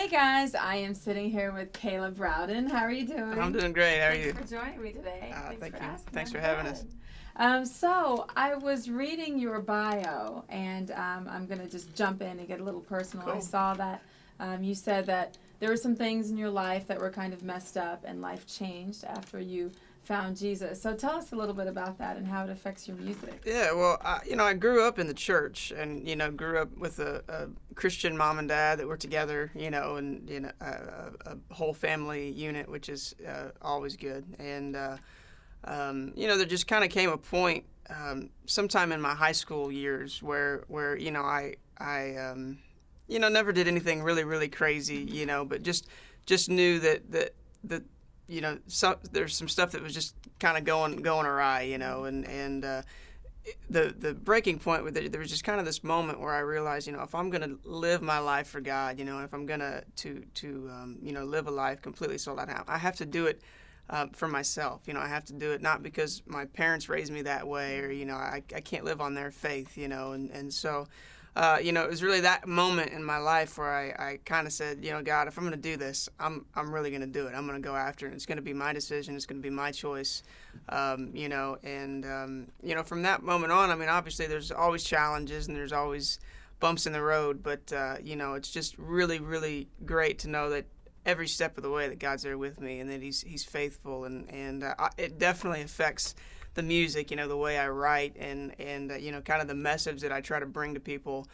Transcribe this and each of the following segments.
Hey guys, I am sitting here with Caleb Rowden. How are you doing? I'm doing great. How are you? Thanks for joining me today. Thank for you. asking. Thanks I'm for having us. good. So I was reading your bio, and I'm going to just jump in and get a little personal. I Cool. saw that you said that there were some things in your life that were kind of messed up, and life changed after you found Jesus. So tell us a little bit about that and how it affects your music. Yeah, well, I grew up in the church, and grew up with a Christian mom and dad that were together, and a whole family unit, which is always good. And there just kind of came a point sometime in my high school years where I never did anything really really crazy, but just knew that there's some stuff that was just kind of going awry, and the breaking point with it, there was just kind of this moment where I realized, if I'm going to live my life for God, and if I'm going to live a life completely sold out, I have to do it for myself. I have to do it not because my parents raised me that way, or I can't live on their faith, and so. It was really that moment in my life where I kind of said, God, if I'm going to do this, I'm really going to do it. I'm going to go after it. It's going to be my decision. It's going to be my choice. From that moment on, I mean, obviously there's always challenges and there's always bumps in the road, but it's just really, really great to know that every step of the way that God's there with me and that He's faithful, and it definitely affects the music, the way I write, and kind of the message that I try to bring to people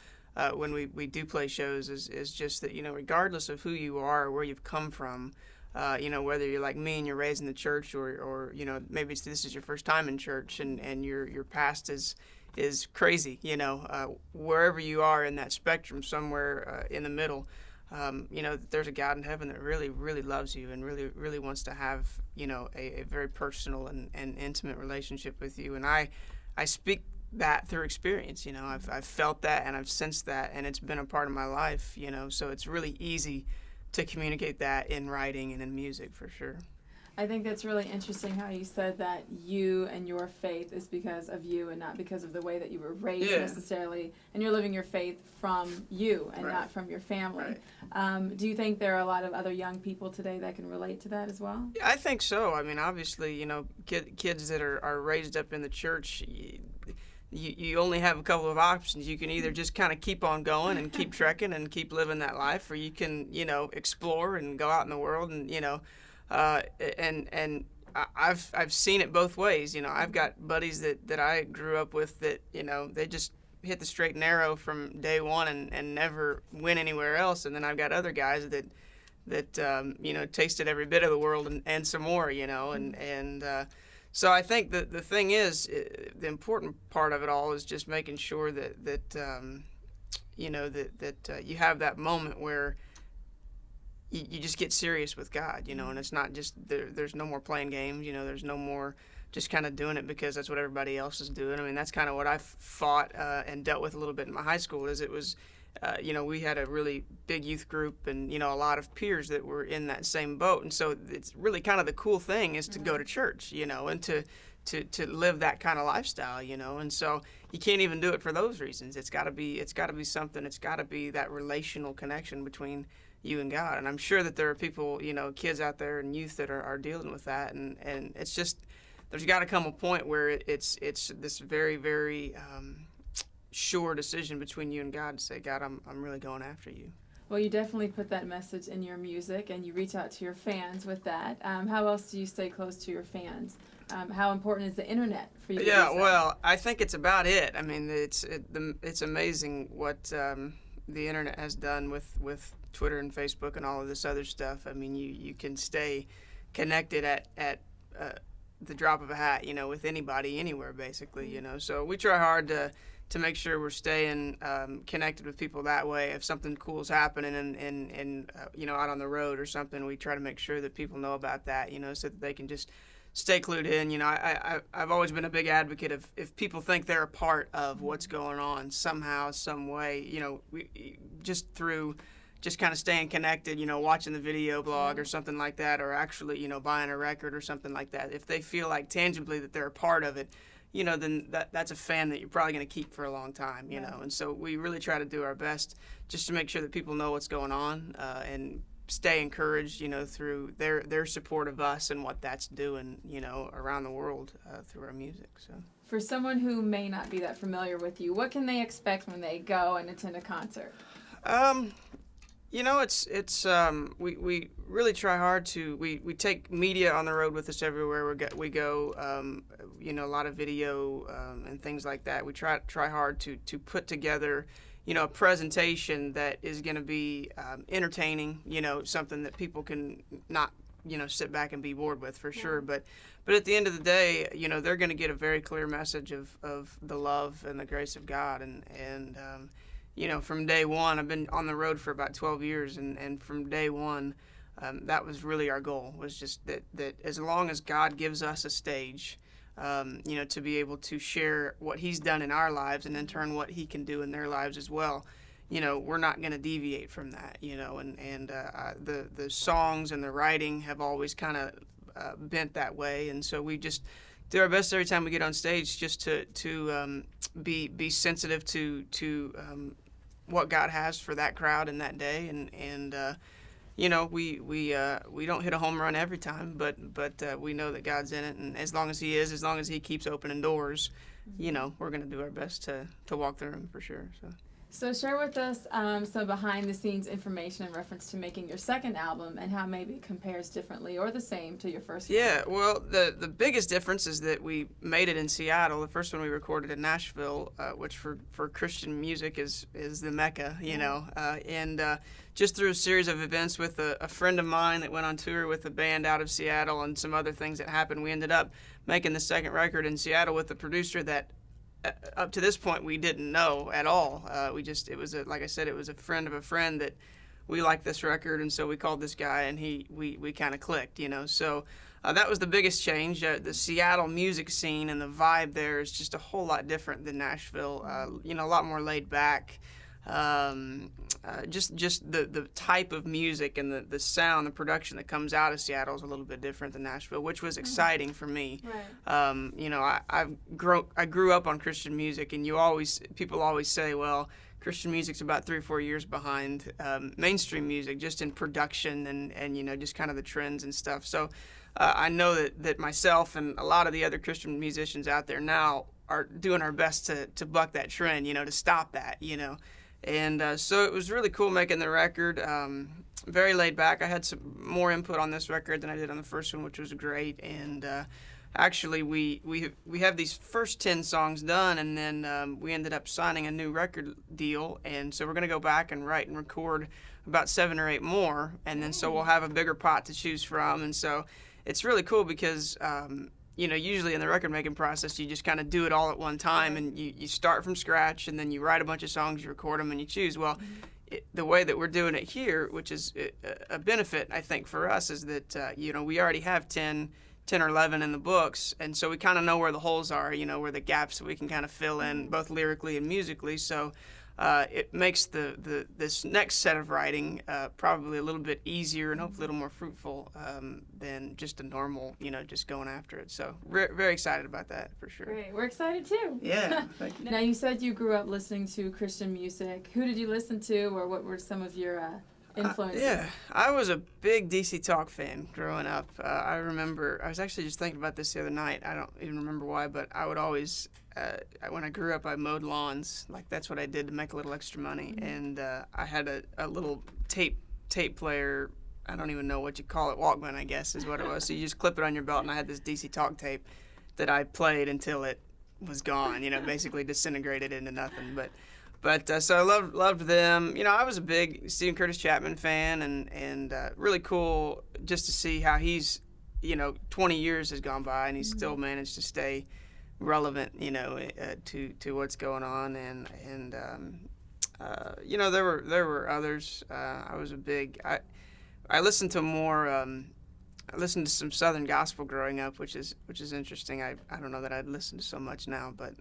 when we do play shows is just that, regardless of who you are or where you've come from, whether you're like me and you're raised in the church, or maybe this is your first time in church, and your past is crazy, wherever you are in that spectrum, somewhere in the middle. There's a God in heaven that really, really loves you and really, really wants to have, a very personal and intimate relationship with you. And I speak that through experience. I've felt that and I've sensed that, and it's been a part of my life, so it's really easy to communicate that in writing and in music for sure. I think that's really interesting how you said that you and your faith is because of you and not because of the way that you were raised necessarily, and you're living your faith from you and not from your family. Right. Do you think there are a lot of other young people today that can relate to that as well? Yeah, I think so. I mean, obviously, kids that are raised up in the church, you only have a couple of options. You can either just kind of keep on going and keep trekking and keep living that life, or you can, explore and go out in the world and, and I've seen it both ways. I've got buddies that I grew up with that, they just hit the straight and narrow from day one and never went anywhere else. And then I've got other guys that tasted every bit of the world and some more, so I think that the thing is, the important part of it all is just making sure that you have that moment where you just get serious with God, and it's not just there's no more playing games, there's no more just kind of doing it because that's what everybody else is doing. I mean, that's kind of what I've fought and dealt with a little bit in my high school. Is it was, we had a really big youth group and a lot of peers that were in that same boat, and so it's really kind of the cool thing is to go to church, and to live that kind of lifestyle, and so you can't even do it for those reasons. It's got to be something. It's got to be that relational connection between you and God. And I'm sure that there are people, kids out there and youth that are dealing with that. And it's just, there's got to come a point where it's this very, very sure decision between you and God to say, God, I'm really going after you. Well, you definitely put that message in your music, and you reach out to your fans with that. How else do you stay close to your fans? How important is the internet for you? Yeah, well, I think it's about it. I mean, it's amazing what the internet has done with Twitter and Facebook and all of this other stuff. I mean, you can stay connected at the drop of a hat, with anybody, anywhere, basically, So we try hard to make sure we're staying connected with people that way. If something cool's happening and out on the road or something, we try to make sure that people know about that, so that they can just stay clued in. I've always been a big advocate of if people think they're a part of what's going on somehow, some way, just through just kind of staying connected, watching the video blog or something like that, or actually, buying a record or something like that. If they feel like tangibly that they're a part of it, then that's a fan that you're probably going to keep for a long time, you Right. know. And so we really try to do our best just to make sure that people know what's going on and stay encouraged, through their support of us and what that's doing, around the world through our music. So for someone who may not be that familiar with you, what can they expect when they go and attend a concert? We really try hard to we take media on the road with us everywhere we go. A lot of video and things like that. We try hard to put together a presentation that is going to be entertaining, something that people can not, sit back and be bored with for sure. But at the end of the day, they're going to get a very clear message of the love and the grace of God. And from day one, I've been on the road for about 12 years. And from day one, that was really our goal, was just that as long as God gives us a stage, to be able to share what he's done in our lives and in turn what he can do in their lives as well, we're not going to deviate from that, and the songs and the writing have always kind of bent that way. And so we just do our best every time we get on stage just to be sensitive to what God has for that crowd in that day. And we don't hit a home run every time, but we know that God's in it, and as long as he keeps opening doors, we're going to do our best to walk through them for sure. So share with us some behind-the-scenes information in reference to making your second album and how maybe it compares differently or the same to your first one. Yeah, well, the biggest difference is that we made it in Seattle. The first one we recorded in Nashville, which for Christian music is the Mecca, and just through a series of events with a friend of mine that went on tour with a band out of Seattle and some other things that happened, we ended up making the second record in Seattle with a producer that up to this point we didn't know at all. Like I said, it was a friend of a friend that we liked this record, and so we called this guy, and we kind of clicked, So that was the biggest change. The Seattle music scene and the vibe there is just a whole lot different than Nashville. A lot more laid back. Just the type of music and the sound, the production that comes out of Seattle is a little bit different than Nashville, which was exciting for me. Right. I grew up on Christian music, and people always say, well, Christian music's about 3 or 4 years behind mainstream music, just in production and just kind of the trends and stuff. So I know that myself and a lot of the other Christian musicians out there now are doing our best to buck that trend, to stop that, And so it was really cool making the record. Very laid back. I had some more input on this record than I did on the first one, which was great. And actually, we have these first 10 songs done, and then we ended up signing a new record deal. And so we're going to go back and write and record about 7 or 8 more. And then so we'll have a bigger pot to choose from. And so it's really cool because usually in the record making process, you just kind of do it all at one time, and you start from scratch, and then you write a bunch of songs, you record them, and you choose. Well, the way that we're doing it here, which is a benefit, I think, for us, is that, we already have 10 or 11 in the books, and so we kind of know where the holes are, where the gaps that we can kind of fill in, both lyrically and musically. So it makes this next set of writing probably a little bit easier and hopefully a little more fruitful than just a normal, just going after it. So very excited about that for sure. Great. We're excited too. Yeah. Thank you. Now, you said you grew up listening to Christian music. Who did you listen to, or what were some of your influences? I was a big DC Talk fan growing up. I remember, I was actually just thinking about this the other night. I don't even remember why, but I would always, when I grew up, I mowed lawns. Like, that's what I did to make a little extra money. Mm-hmm. And I had a little tape player. I don't even know what you call it. Walkman, I guess, is what it was. So you just clip it on your belt, and I had this DC Talk tape that I played until it was gone, basically disintegrated into nothing. But so I loved them. I was a big Stephen Curtis Chapman fan, and really cool just to see how he's, 20 years has gone by, and he's still managed to stay relevant, to what's going on. And there were others. I was a big. I listened to more. I listened to some Southern gospel growing up, which is interesting. I don't know that I'd listen to so much now, but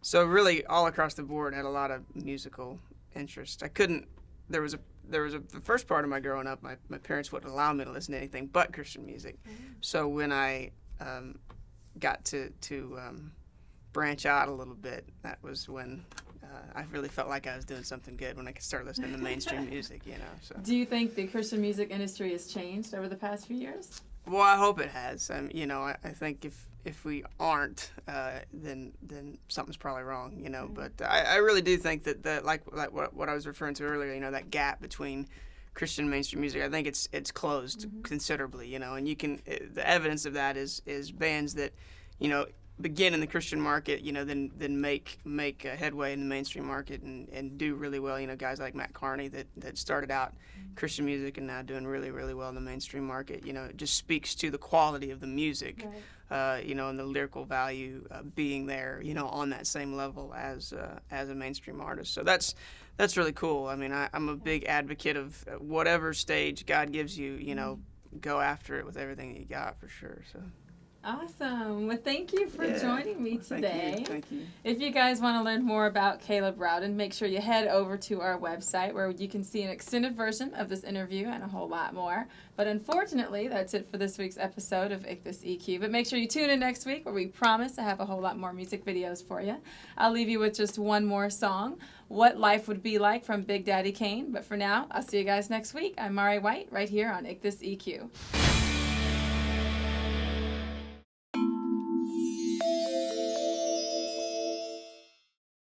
so really all across the board had a lot of musical interest. I couldn't. There was the first part of my growing up. My parents wouldn't allow me to listen to anything but Christian music. Mm-hmm. So when I got to branch out a little bit, that was when I really felt like I was doing something good, when I could start listening to mainstream music, you know. So. Do you think the Christian music industry has changed over the past few years? Well, I hope it has. You know, I think if we aren't, then something's probably wrong, you know. But I really do think that like what I was referring to earlier, you know, that gap between Christian and mainstream music, I think it's closed considerably, you know. And the evidence of that is bands that, you know, begin in the Christian market, you know, then make a headway in the mainstream market and do really well. You know, guys like Matt Carney that started out Christian music and now doing really, really well in the mainstream market. You know, it just speaks to the quality of the music, right. You know, and the lyrical value being there, you know, on that same level as a mainstream artist. So that's really cool. I mean, I'm a big advocate of whatever stage God gives you, you know, go after it with everything that you got, for sure. So. Awesome. Well, thank you for joining me today. Thank you. If you guys want to learn more about Caleb Rowden, make sure you head over to our website where you can see an extended version of this interview and a whole lot more. But unfortunately, that's it for this week's episode of iCTHuS.eQ. But make sure you tune in next week where we promise to have a whole lot more music videos for you. I'll leave you with just one more song, What Life Would Be Like from Big Daddy Kane. But for now, I'll see you guys next week. I'm Mari White right here on iCTHuS.eQ.